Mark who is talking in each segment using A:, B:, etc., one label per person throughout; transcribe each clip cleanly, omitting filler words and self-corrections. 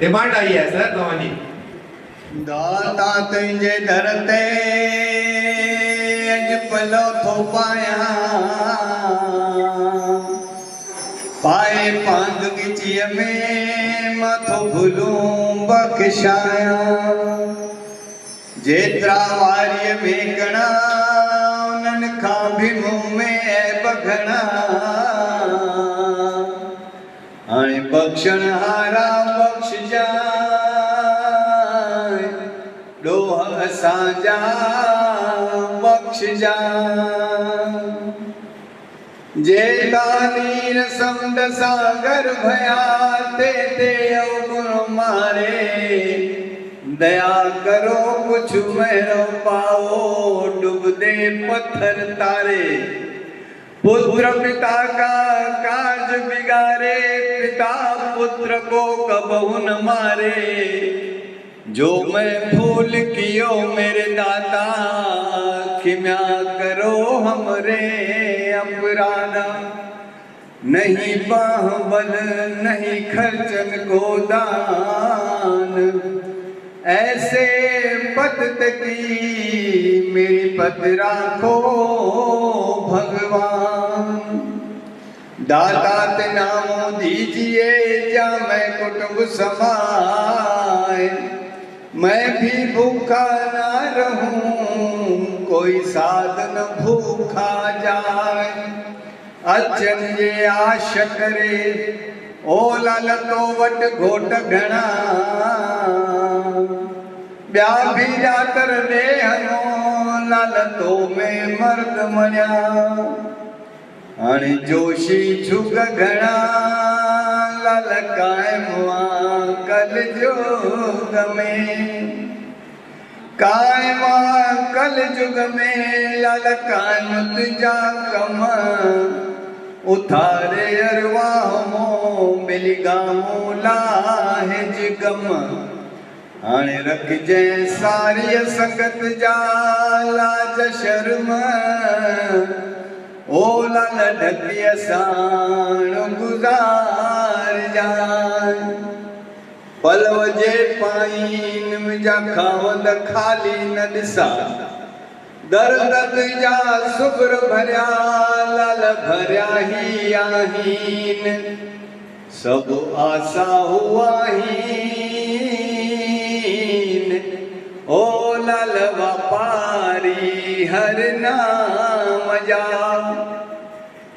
A: Demand आई है sir तव्हांजी।
B: दाता तुंहिंजे दर ते अॼु पलो थो पायां, पाए पांग गिचीअ में माथो भुलूं बख़्शायां। जेतिरा वारीअ में घणा उन्हनि खां बि मुंहुं में ऐब घणा, हाणे बख़्शण हारा बख़्शजांइ ॾोह असांजा बख़्शजांइ। जे तानीर समुंड सागर भया ते अवगुण मारे, दया करो कुछ मेरो पाओ डूबदे पत्थर तारे। पुत्र पिता का काज बिगाड़े, पिता पुत्र को कबहू न मारे। जो मैं भूल कियो मेरे दाता, क्षमा करो हमरे अपराधा। नहीं बाहुबल नहीं खर्चन को दान, ऐसे पत की मेरी पत राखो भगवान। दाता ते नाम दीजिए जा मैं कुटुंब समाए, मैं भी भूखा ना रहूं कोई साधन भूखा जाए। अचन जे आश करे ओ लालतो वट घोट घणा, ॿिया भी जातर वेहनो लालतो में मर्द मरिया। हाणे जोशी झुग घणा लाल कायमुआ कल जुग में, कायमा कल जुग में लाल कायम तुझा कम। उथारे अरवाह मो मिली गामो लाहे जिगम, हाणे रखजे सारी संगत जा लाज शर्म। ओ लाल ढकी साण गुज़ार जाए, पलव जे पाइन मुंहिंजा खावंद खाली न ॾिसा। दर्द तुंहिंजा सुगर भरिया लाल भरिया ही आहिनि, सभु आसा हुआ ओ लाल वापारी हर नाम जा।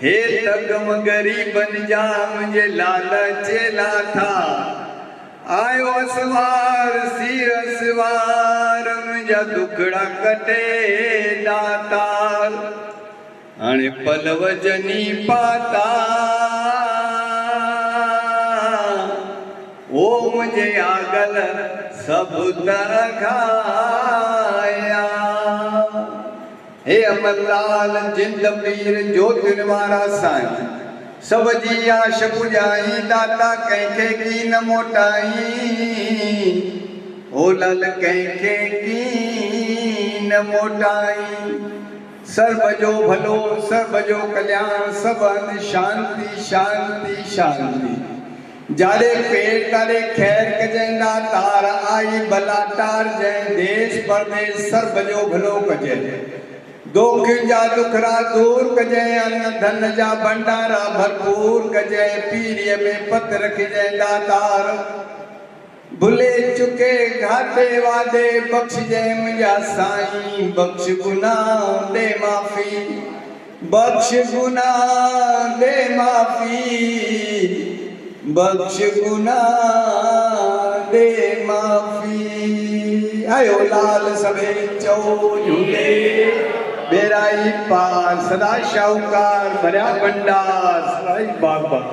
B: हे तगम गरीबन जा मुझे लालच लाथा, आयो असवार सिर असवार मुझा दुखड़ा कटे दातार। हाणे पलव जनी पाता ओ मुझे आगल सब घाया। हे अमरलाल जिंद पीर ज्योतिन वारा साईं, सब जी आश पुजाई दाता कंहिंखे की न मोटाई। ओ लाल कंहिंखे की न मोटाई, सर्व जो भलो सर्व जो कल्याण सब शांति शांति शांति। जारे पेट तारे खैर कजै दातार, आई भला तार जय देश परदेश सर्व जो भलो कजै। दुख जा दुखरा दूर कजै, अन्न धन जा भंडारा भरपूर कजै। पीरिय में पत रखजै दातार, भुले चुके घाटे वादे बख्शजै मुंहिंजा साईं। बख्श गुनाह दे माफ़ी, बख्श गुनाह दे माफ़ी, बख्श गुनाह दे माफ़ी। आयो लाल सभे चो झूले बेराई पार, सदा शाहूकार भरिया भंडार सदाई बाग बाग।